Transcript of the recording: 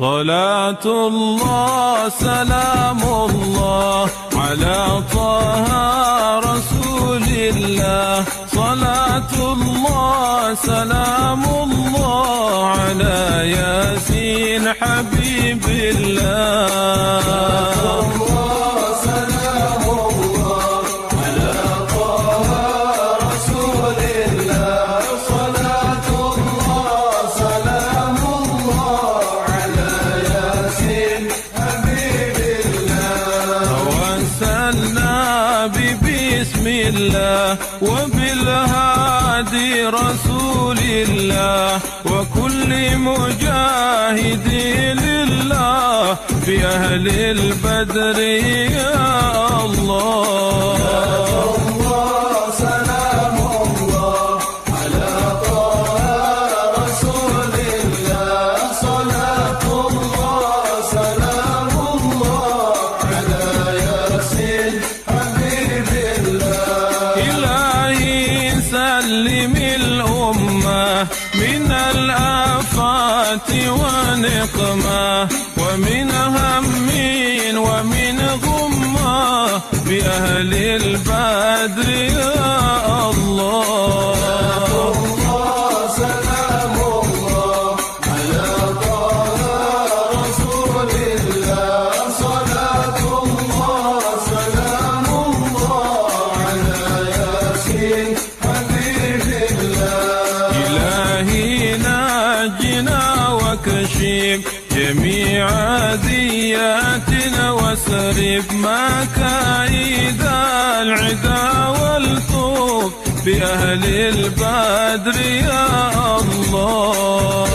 صلاة الله سلام الله على طه رسول الله. صلاة الله سلام الله على ياسين حبيب الله. بسم الله وبالهادي رسول الله وكل مجاهد لله في أهل البدر يا الله. سلام الله على طه رسول الله. صلاة الله سلام الله على ياسين سلم الأمة من الآفات ونقمة ومن هم ومن غمة بأهل البدر يا الله. سلام الله على طه رسول الله. صلاة الله سلام الله على ياسين وكشف جميع ذياتنا وسرب مكايد العدا والطوف بأهل البدر يا الله.